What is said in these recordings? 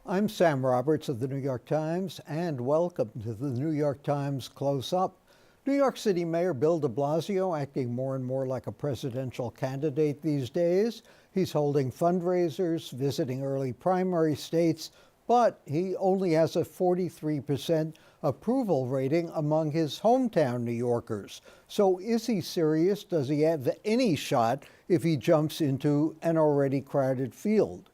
I'm Sam Roberts of the New York Times, and welcome to the New York Times Close-Up. New York City Mayor Bill de Blasio acting more and more like a presidential candidate these days. He's holding fundraisers, visiting early primary states, but he only has a 43% approval rating among his hometown New Yorkers. So is he serious? Does he have any shot if he jumps into an already crowded field?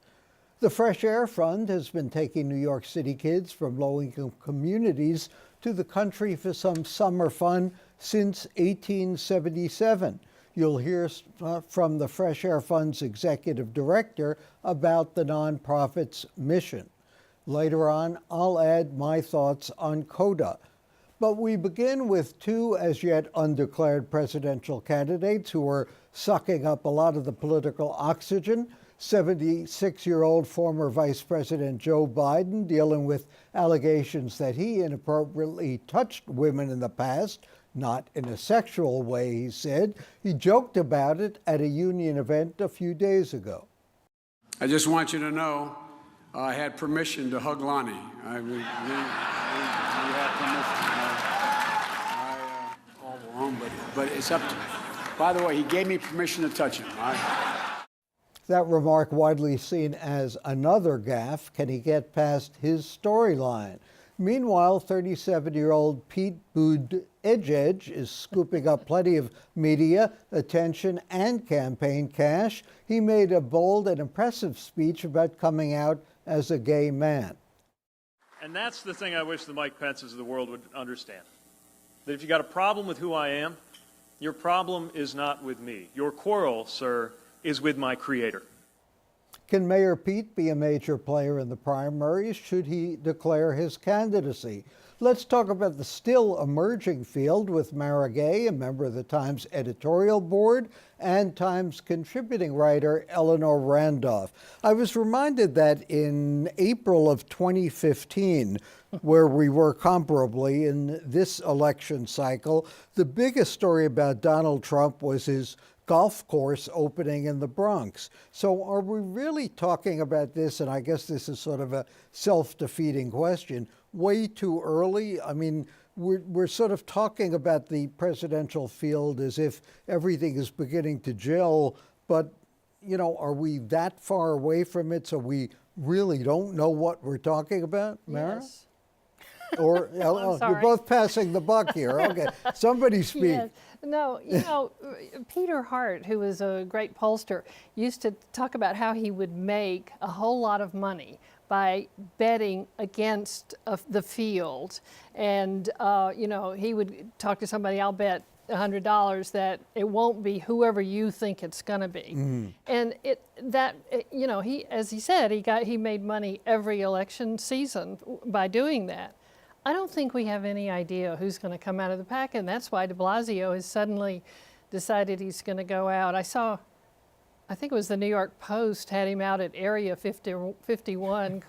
The Fresh Air Fund has been taking New York City kids from low-income communities to the country for some summer fun since 1877. You'll hear from the Fresh Air Fund's executive director about the nonprofit's mission. Later on, I'll add my thoughts on CODA. But we begin with two as yet undeclared presidential candidates who are sucking up a lot of the political oxygen. 76-year-old former Vice President Joe Biden dealing with allegations that he inappropriately touched women in the past, not in a sexual way, he said. He joked about it at a union event a few days ago. I just want you to know I had permission to hug Lonnie. We had permission. All along, but it's up to me. By the way, he gave me permission to touch him. That remark widely seen as another gaffe. Can he get past his storyline? Meanwhile, 37-year-old Pete Buttigieg is scooping up plenty of media attention and campaign cash. He made a bold and impressive speech about coming out as a gay man. And that's the thing I wish the Mike Pences of the world would understand. That if you got a problem with who I am, your problem is not with me. Your quarrel, sir, is with my creator. Can Mayor Pete be a major player in the primaries? Should he declare his candidacy? Let's talk about the still emerging field with Mara Gay, a member of the Times editorial board, and Times contributing writer Eleanor Randolph. I was reminded that in April of 2015, where we were comparably in this election cycle, the biggest story about Donald Trump was his golf course opening in the Bronx. So are we really talking about this, and I guess this is sort of a self-defeating question, way too early? I mean, we're sort of talking about the presidential field as if everything is beginning to gel, but, you know, are we that far away from it so we really don't know what we're talking about, Mara? Yes. Or you're both passing the buck here. Okay, somebody speak. Yes. No, you know, Peter Hart, who was a great pollster, used to talk about how he would make a whole lot of money by betting against the field. And, you know, he would talk to somebody, I'll bet $100 that it won't be whoever you think it's going to be. And you know, as he said, he made money every election season by doing that. I don't think we have any idea who's going to come out of the pack, and that's why de Blasio has suddenly decided he's going to go out. I think it was the New York Post had him out at Area 51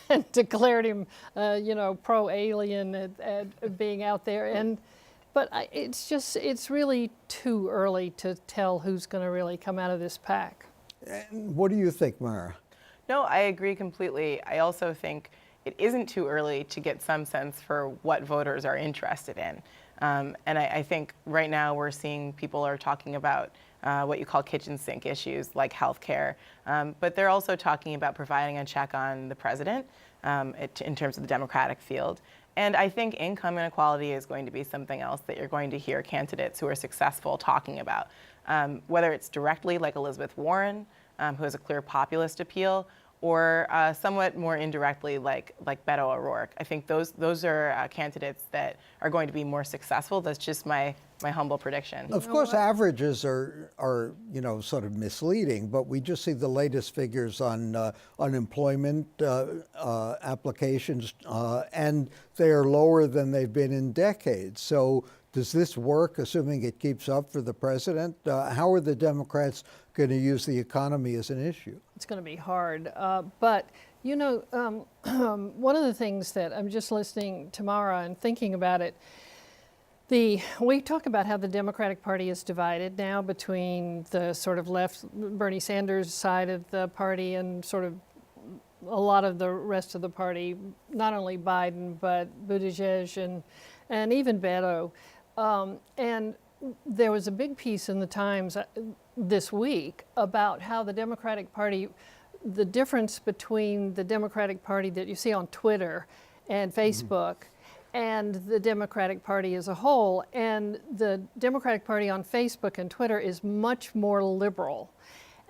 and declared him, you know, pro-alien at being out there. But it's really too early to tell who's going to really come out of this pack. And what do you think, Mara? No, I agree completely. I also think it isn't too early to get some sense for what voters are interested in. And I think right now we're seeing people are talking about what you call kitchen sink issues like healthcare, but they're also talking about providing a check on the president in terms of the Democratic field. And I think income inequality is going to be something else that you're going to hear candidates who are successful talking about, whether it's directly like Elizabeth Warren, who has a clear populist appeal, or somewhat more indirectly like Beto O'Rourke. I think those are candidates that are going to be more successful. That's just my humble prediction. Of course, averages are you know, sort of misleading, but we just see the latest figures on unemployment applications, and they are lower than they've been in decades. So does this work, assuming it keeps up for the president? How are the Democrats going to use the economy as an issue? It's going to be hard. But, you know, one of the things that I'm just listening to Mara and thinking about it, we talk about how the Democratic Party is divided now between the sort of left Bernie Sanders side of the party and sort of a lot of the rest of the party, not only Biden, but Buttigieg and even Beto. And there was a big piece in the Times this week about how the Democratic Party, the difference between the Democratic Party that you see on Twitter and Facebook and the Democratic Party as a whole. And the Democratic Party on Facebook and Twitter is much more liberal.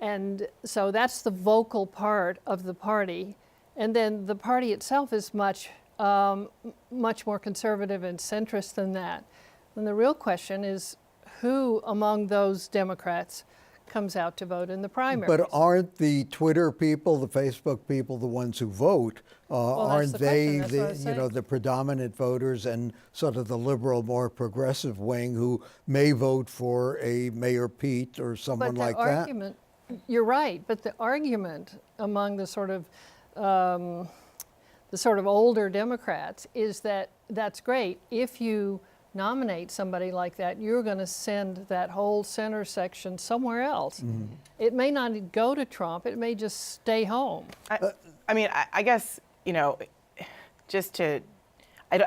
And so that's the vocal part of the party. And then the party itself is much more conservative and centrist than that. And the real question is who among those Democrats comes out to vote in the primaries? But aren't the Twitter people, the Facebook people, the ones who vote? Aren't they the predominant voters and sort of the liberal, more progressive wing who may vote for a Mayor Pete or someone like that? You're right, but the argument among the sort of older Democrats is that that's great. If you nominate somebody like that, you're going to send that whole center section somewhere else. Mm-hmm. It may not go to Trump. It may just stay home. I guess, I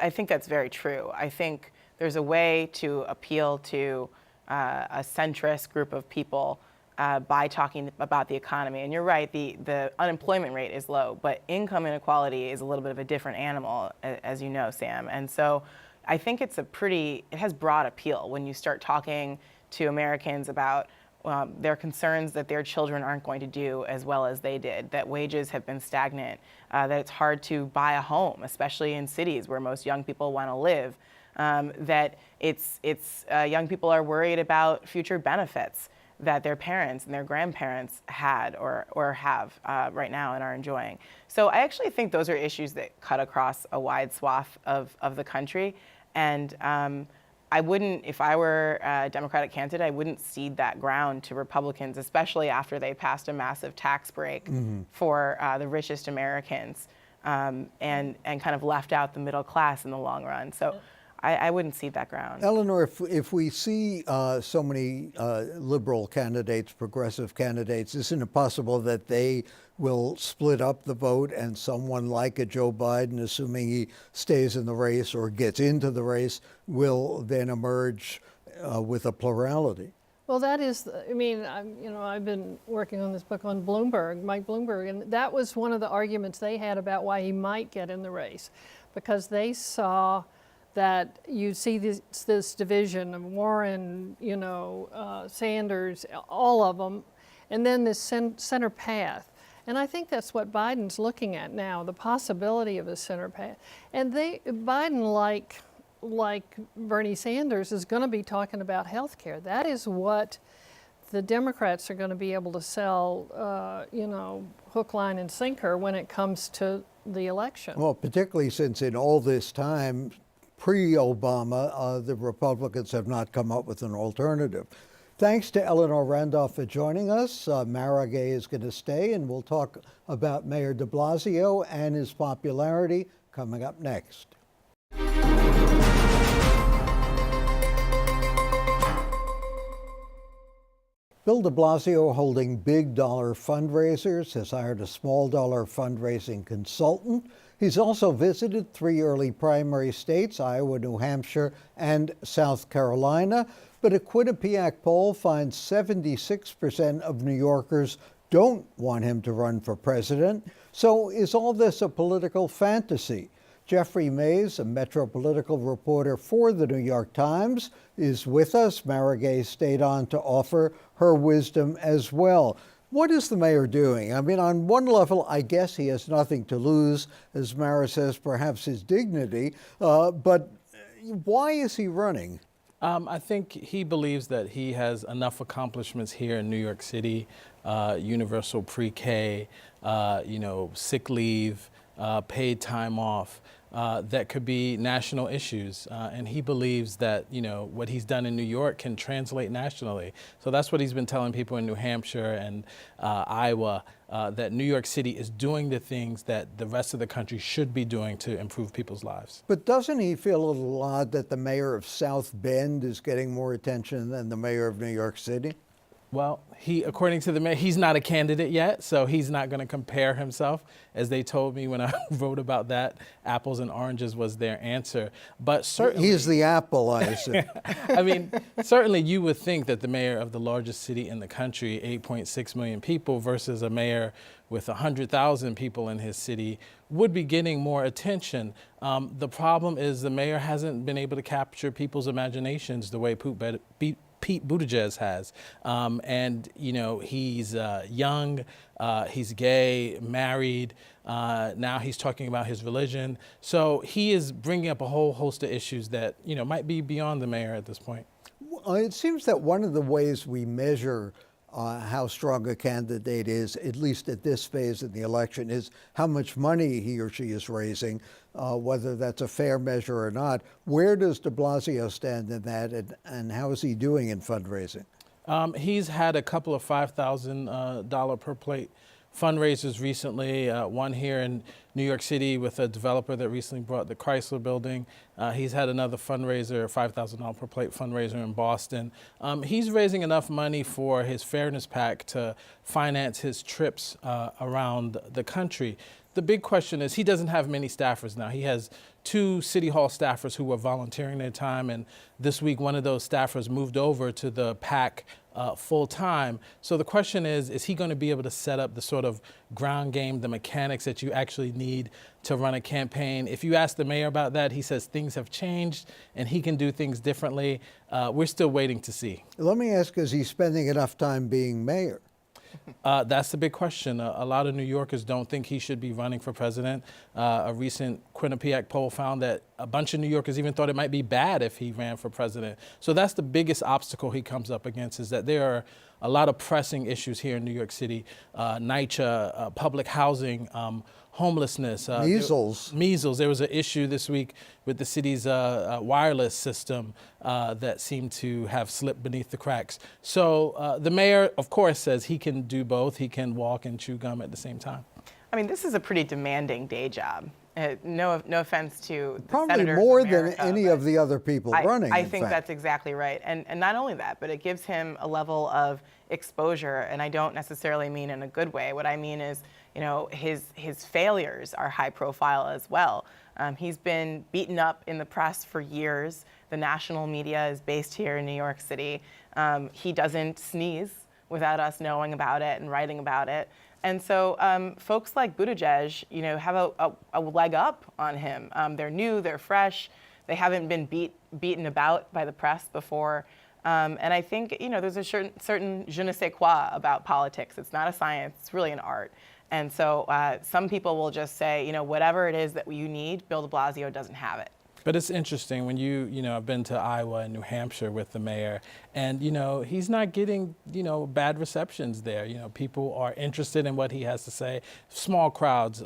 think that's very true. I think there's a way to appeal to a centrist group of people by talking about the economy. And you're right, the unemployment rate is low, but income inequality is a little bit of a different animal, as you know, Sam. And so I think it has broad appeal when you start talking to Americans about their concerns that their children aren't going to do as well as they did, that wages have been stagnant, that it's hard to buy a home, especially in cities where most young people want to live, that young people are worried about future benefits that their parents and their grandparents had or have right now and are enjoying. So I actually think those are issues that cut across a wide swath of the country. And I wouldn't, if I were a Democratic candidate, I wouldn't cede that ground to Republicans, especially after they passed a massive tax break for the richest Americans and kind of left out the middle class in the long run. So I wouldn't cede that ground. Eleanor, if we see so many liberal candidates, progressive candidates, isn't it possible that they will split up the vote and someone like a Joe Biden, assuming he stays in the race or gets into the race, will then emerge with a plurality? Well, that is, I've been working on this book on Mike Bloomberg, and that was one of the arguments they had about why he might get in the race, because they saw that you see this division of Warren, Sanders, all of them, and then this center path. And I think that's what Biden's looking at now, the possibility of a center path. And Biden, like Bernie Sanders, is going to be talking about health care. That is what the Democrats are going to be able to sell, hook, line, and sinker when it comes to the election. Well, particularly since in all this time, pre-Obama, the Republicans have not come up with an alternative. Thanks to Eleanor Randolph for joining us. Mara Gay is going to stay, and we'll talk about Mayor de Blasio and his popularity coming up next. Bill de Blasio, holding big dollar fundraisers, has hired a small dollar fundraising consultant. He's also visited 3 early primary states, Iowa, New Hampshire, and South Carolina. But a Quinnipiac poll finds 76% of New Yorkers don't want him to run for president. So is all this a political fantasy? Jeffrey Mays, a Metro political reporter for the New York Times, is with us. Mara Gay stayed on to offer her wisdom as well. What is the mayor doing? I mean, on one level, I guess he has nothing to lose, as Mara says, perhaps his dignity. But why is he running? I think he believes that he has enough accomplishments here in New York City, universal pre-K, sick leave, paid time off, that could be national issues. And he believes that, what he's done in New York can translate nationally. So that's what he's been telling people in New Hampshire and Iowa, that New York City is doing the things that the rest of the country should be doing to improve people's lives. But doesn't he feel a little odd that the mayor of South Bend is getting more attention than the mayor of New York City? Well, according to the mayor, he's not a candidate yet, so he's not going to compare himself. As they told me when I wrote about that, apples and oranges was their answer. But certainly, He's the apple, I assume. I mean, certainly you would think that the mayor of the largest city in the country, 8.6 million people, versus a mayor with 100,000 people in his city, would be getting more attention. The problem is the mayor hasn't been able to capture people's imaginations the way Pete Buttigieg has. And, you know, he's young, he's gay, married, now he's talking about his religion. So he is bringing up a whole host of issues that, you know, might be beyond the mayor at this point. Well, it seems that one of the ways we measure how strong a candidate is, at least at this phase in the election, is how much money he or she is raising, whether that's a fair measure or not. Where does de Blasio stand in that, and how is he doing in fundraising? He's had a couple of $5,000 per plate fundraisers recently, one here in New York City with a developer that recently bought the Chrysler building. He's had another fundraiser, a $5,000 per plate fundraiser in Boston. He's raising enough money for his Fairness PAC to finance his trips around the country. The big question is he doesn't have many staffers now. He has 2 City Hall staffers who were volunteering their time, and this week one of those staffers moved over to the PAC full time. So the question is he going to be able to set up the sort of ground game, the mechanics that you actually need to run a campaign? If you ask the mayor about that, he says things have changed and he can do things differently. We're still waiting to see. Let me ask, is he spending enough time being mayor? That's the big question. A lot of New Yorkers don't think he should be running for president. A recent Quinnipiac poll found that a bunch of New Yorkers even thought it might be bad if he ran for president. So that's the biggest obstacle he comes up against, is that there are a lot of pressing issues here in New York City. NYCHA, public housing, homelessness. Measles. There was an issue this week with the city's wireless system that seemed to have slipped beneath the cracks. So the mayor, of course, says he can do both. He can walk and chew gum at the same time. I mean, this is a pretty demanding day job. No offense to the Probably senators more of America, than any of the other people running. I think that's exactly right. And not only that, but it gives him a level of exposure, and I don't necessarily mean in a good way. What I mean is, you know, his failures are high profile as well. He's been beaten up in the press for years. The national media is based here in New York City. He doesn't sneeze without us knowing about it and writing about it. And so folks like Buttigieg, you know, have a leg up on him. They're new, they're fresh, they haven't been beaten about by the press before. And I think, you know, there's a certain je ne sais quoi about politics. It's not a science, it's really an art. And so some people will just say, you know, whatever it is that you need, Bill de Blasio doesn't have it. But it's interesting when you know, I've been to Iowa and New Hampshire with the mayor, and, you know, he's not getting, you know, bad receptions there. You know, people are interested in what he has to say. Small crowds,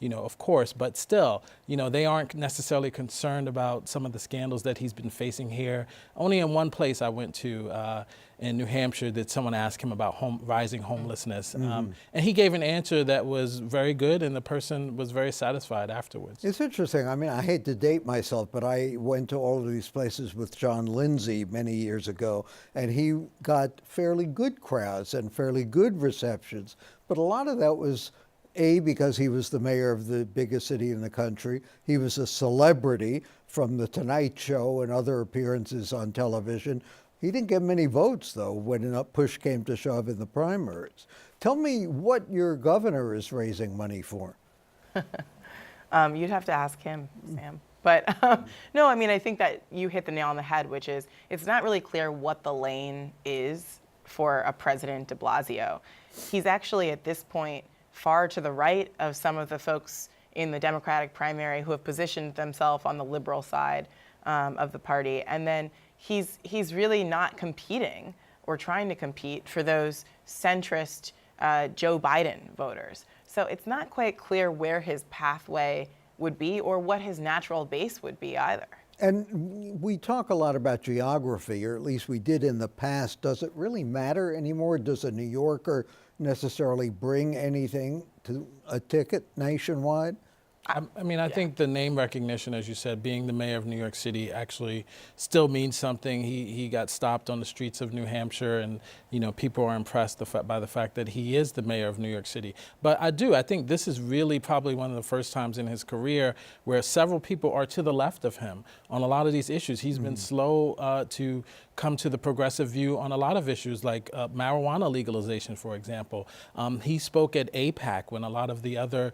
you know, of course, but still, you know, they aren't necessarily concerned about some of the scandals that he's been facing here. Only in one place I went to in New Hampshire did someone ask him about rising homelessness. And he gave an answer that was very good, and the person was very satisfied afterwards. It's interesting. I mean, I hate to date myself, but I went to all of these places with John Lindsay many years ago, and he got fairly good crowds and fairly good receptions. But a lot of that was, A, because he was the mayor of the biggest city in the country. He was a celebrity from The Tonight Show and other appearances on television. He didn't get many votes, though, when push came to shove in the primaries. Tell me what your governor is raising money for. You'd have to ask him, Sam. But no, I mean, I think that you hit the nail on the head, which is it's not really clear what the lane is for a President de Blasio. He's actually, at this point, far to the right of some of the folks in the Democratic primary who have positioned themselves on the liberal side of the party. And then he's really not competing or trying to compete for those centrist Joe Biden voters. So it's not quite clear where his pathway would be or what his natural base would be either. And we talk a lot about geography, or at least we did in the past. Does it really matter anymore? Does a New Yorker necessarily bring anything to a ticket nationwide? I mean, I think the name recognition, as you said, being the mayor of New York City actually still means something. He got stopped on the streets of New Hampshire, and people are impressed by the fact that he is the mayor of New York City. But I think this is really probably one of the first times in his career where several people are to the left of him on a lot of these issues. He's been slow to come to the progressive view on a lot of issues like marijuana legalization, for example. He spoke at APAC when a lot of the other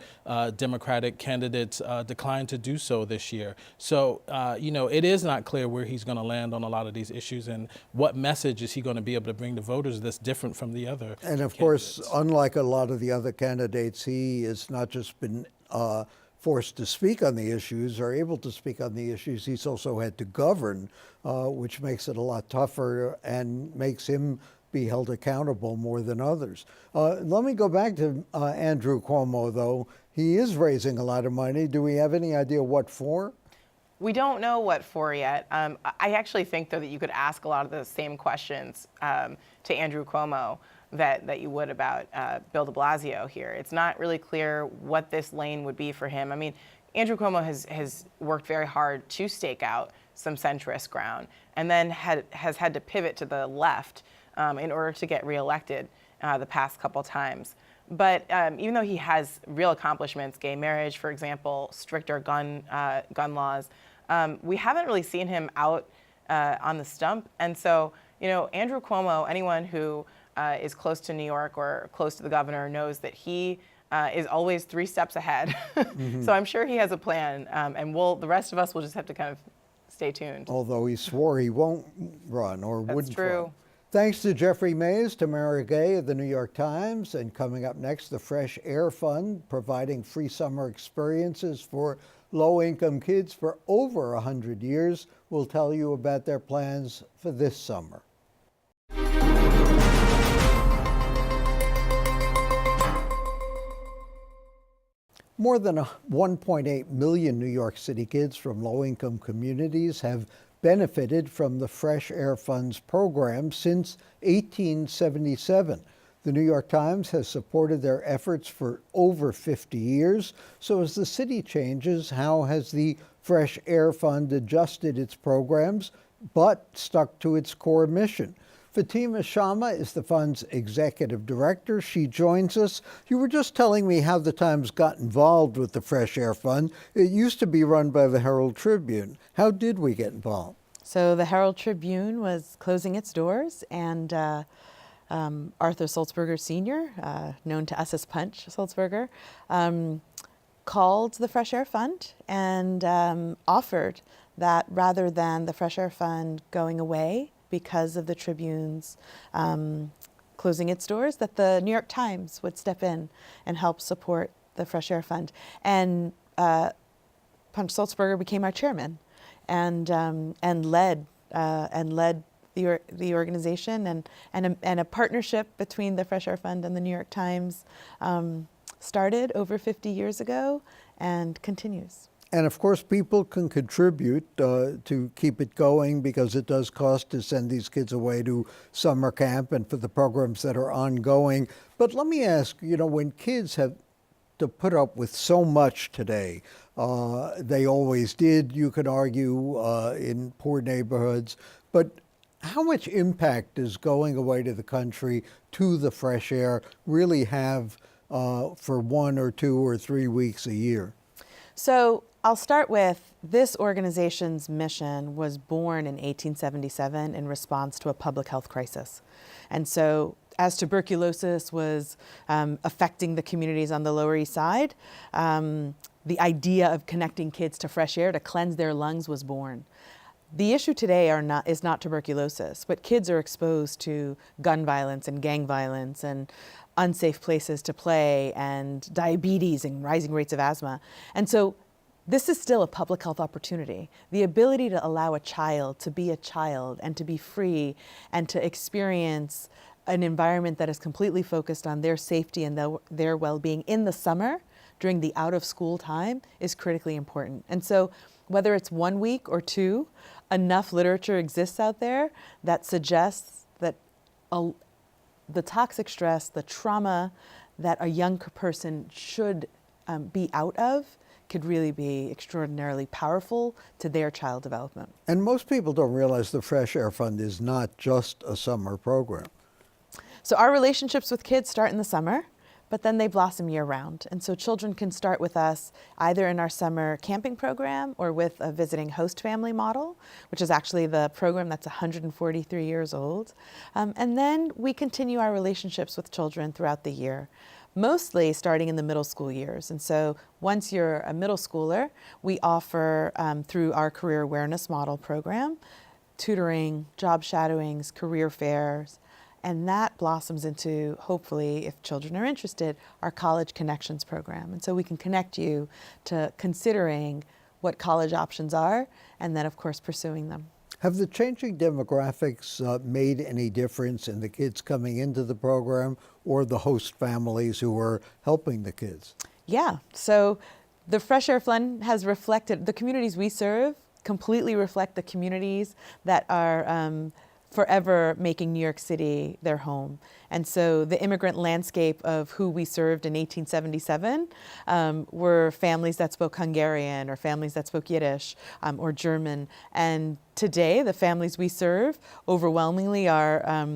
Democratic candidates declined to do so this year. So, it is not clear where he's going to land on a lot of these issues and what message is he going to be able to bring to voters that's different from the other And of candidates. course, unlike a lot of the other candidates, he has not just been forced to speak on the issues or able to speak on the issues, he's also had to govern, which makes it a lot tougher and makes him be held accountable more than others. Let me go back to Andrew Cuomo, though. He is raising a lot of money. Do we have any idea what for? We don't know what for yet. I actually think, though, that you could ask a lot of the same questions to Andrew Cuomo that you would about Bill de Blasio here. It's not really clear what this lane would be for him. I mean, Andrew Cuomo has worked very hard to stake out some centrist ground and then has had to pivot to the left in order to get reelected the past couple times. But even though he has real accomplishments, gay marriage, for example, stricter gun laws, we haven't really seen him out on the stump. And so, Andrew Cuomo, anyone who is close to New York or close to the governor knows that he is always 3 steps ahead. So I'm sure he has a plan, and the rest of us will just have to kind of stay tuned. Although he swore he won't run or That's wouldn't true. run. Thanks to Jeffrey Mays, Tamara Gay of the New York Times, and coming up next, the Fresh Air Fund, providing free summer experiences for low-income kids for over 100 years. We'll tell you about their plans for this summer. More than 1.8 million New York City kids from low-income communities have benefited from the Fresh Air Fund's program since 1877. The New York Times has supported their efforts for over 50 years. So as the city changes, how has the Fresh Air Fund adjusted its programs but stuck to its core mission? Fatima Shamma is the fund's executive director. She joins us. You were just telling me how the Times got involved with the Fresh Air Fund. It used to be run by the Herald Tribune. How did we get involved? So the Herald Tribune was closing its doors, and Arthur Sulzberger Sr., known to us as Punch Sulzberger, called the Fresh Air Fund and offered that rather than the Fresh Air Fund going away because of the Tribune's closing its doors, that the New York Times would step in and help support the Fresh Air Fund. And Punch Sulzberger became our chairman and led the organization, and a partnership between the Fresh Air Fund and the New York Times started over 50 years ago and continues. And of course, people can contribute to keep it going because it does cost to send these kids away to summer camp and for the programs that are ongoing. But let me ask, when kids have to put up with so much today, they always did, you could argue, in poor neighborhoods, but how much impact does going away to the country, to the fresh air, really have for 1 or 2 or 3 weeks a year? So I'll start with this organization's mission was born in 1877 in response to a public health crisis. And so as tuberculosis was affecting the communities on the Lower East Side, the idea of connecting kids to fresh air to cleanse their lungs was born. The issue today is not tuberculosis, but kids are exposed to gun violence and gang violence and unsafe places to play and diabetes and rising rates of asthma. And so this is still a public health opportunity. The ability to allow a child to be a child and to be free and to experience an environment that is completely focused on their safety and their well-being in the summer during the out-of-school time is critically important. And so whether it's 1 week or 2, enough literature exists out there that suggests that the toxic stress, the trauma that a young person should be out of could really be extraordinarily powerful to their child development. And most people don't realize the Fresh Air Fund is not just a summer program. So our relationships with kids start in the summer, but then they blossom year round. And so children can start with us either in our summer camping program or with a visiting host family model, which is actually the program that's 143 years old. And then we continue our relationships with children throughout the year, mostly starting in the middle school years. And so once you're a middle schooler, we offer through our career awareness model program, tutoring, job shadowings, career fairs, and that blossoms into, hopefully, if children are interested, our College Connections program. And so we can connect you to considering what college options are, and then, of course, pursuing them. Have the changing demographics made any difference in the kids coming into the program or the host families who are helping the kids? Yeah, so the Fresh Air Fund has reflected, the communities we serve completely reflect the communities that are forever making New York City their home. And so the immigrant landscape of who we served in 1877 were families that spoke Hungarian or families that spoke Yiddish or German. And today, the families we serve overwhelmingly are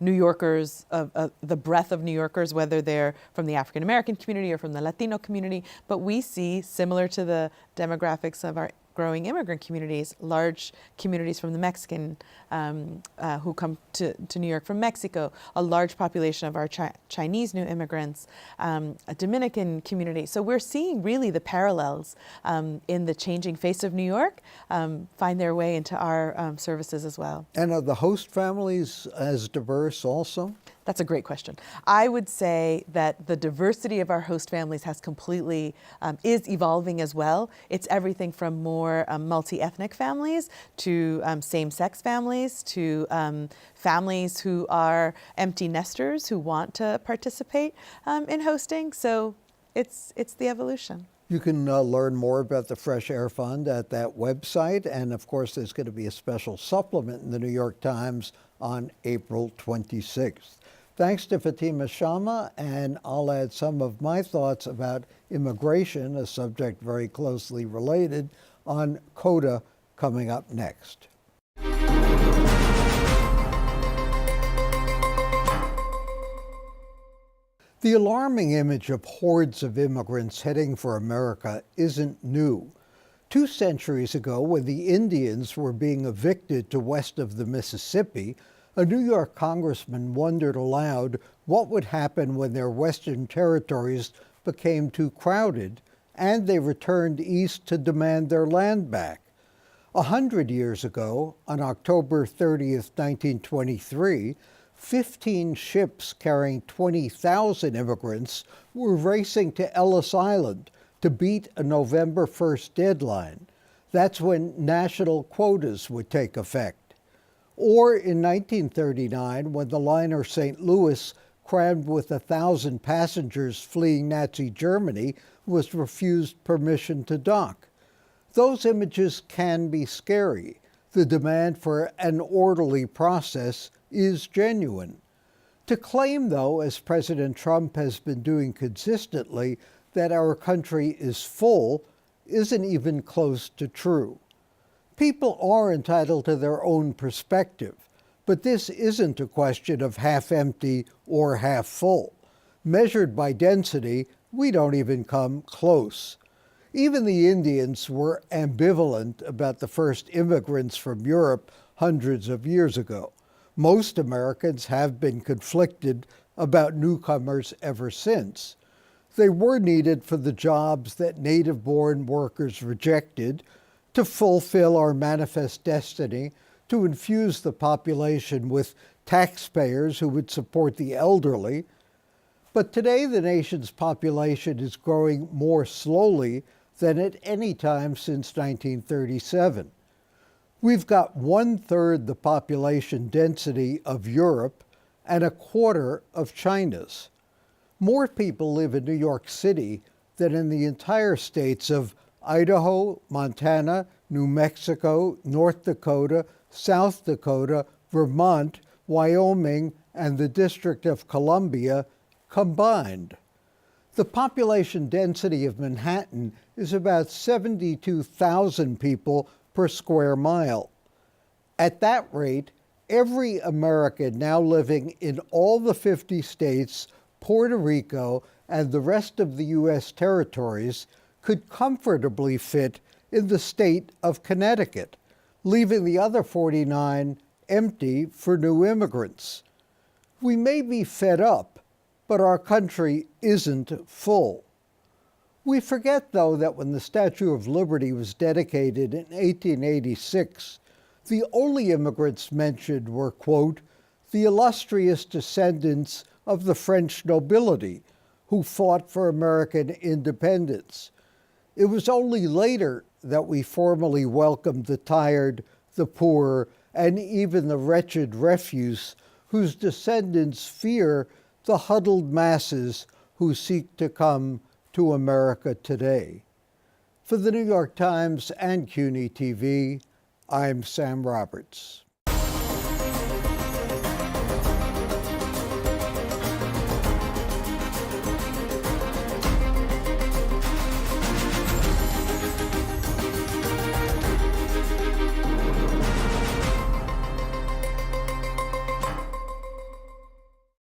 New Yorkers, the breadth of New Yorkers, whether they're from the African American community or from the Latino community. But we see, similar to the demographics of our growing immigrant communities, large communities from the Mexican who come to New York from Mexico, a large population of our Chinese new immigrants, a Dominican community. So we're seeing really the parallels in the changing face of New York find their way into our services as well. And are the host families as diverse also? That's a great question. I would say that the diversity of our host families has completely, is evolving as well. It's everything from more multi-ethnic families to same-sex families to families who are empty nesters who want to participate in hosting. So it's the evolution. You can learn more about the Fresh Air Fund at that website. And of course, there's going to be a special supplement in the New York Times on April 26th. Thanks to Fatima Shama, and I'll add some of my thoughts about immigration, a subject very closely related, on CODA coming up next. The alarming image of hordes of immigrants heading for America isn't new. 2 centuries ago, when the Indians were being evicted to west of the Mississippi, a New York congressman wondered aloud what would happen when their western territories became too crowded and they returned east to demand their land back. 100 years ago, on October 30th, 1923, 15 ships carrying 20,000 immigrants were racing to Ellis Island to beat a November 1st deadline. That's when national quotas would take effect. Or in 1939, when the liner St. Louis, crammed with 1,000 passengers fleeing Nazi Germany, was refused permission to dock. Those images can be scary. The demand for an orderly process is genuine. To claim, though, as President Trump has been doing consistently, that our country is full isn't even close to true. People are entitled to their own perspective, but this isn't a question of half empty or half full. Measured by density, we don't even come close. Even the Indians were ambivalent about the first immigrants from Europe hundreds of years ago. Most Americans have been conflicted about newcomers ever since. They were needed for the jobs that native-born workers rejected, to fulfill our manifest destiny, to infuse the population with taxpayers who would support the elderly. But today the nation's population is growing more slowly than at any time since 1937. We've got 1/3 the population density of Europe and 1/4 of China's. More people live in New York City than in the entire states of Idaho, Montana, New Mexico, North Dakota, South Dakota, Vermont, Wyoming, and the District of Columbia combined. The population density of Manhattan is about 72,000 people per square mile. At that rate, every American now living in all the 50 states, Puerto Rico, and the rest of the U.S. territories could comfortably fit in the state of Connecticut, leaving the other 49 empty for new immigrants. We may be fed up, but our country isn't full. We forget, though, that when the Statue of Liberty was dedicated in 1886, the only immigrants mentioned were, quote, the illustrious descendants of the French nobility who fought for American independence. It was only later that we formally welcomed the tired, the poor, and even the wretched refuse whose descendants fear the huddled masses who seek to come to America today. For the New York Times and CUNY TV, I'm Sam Roberts.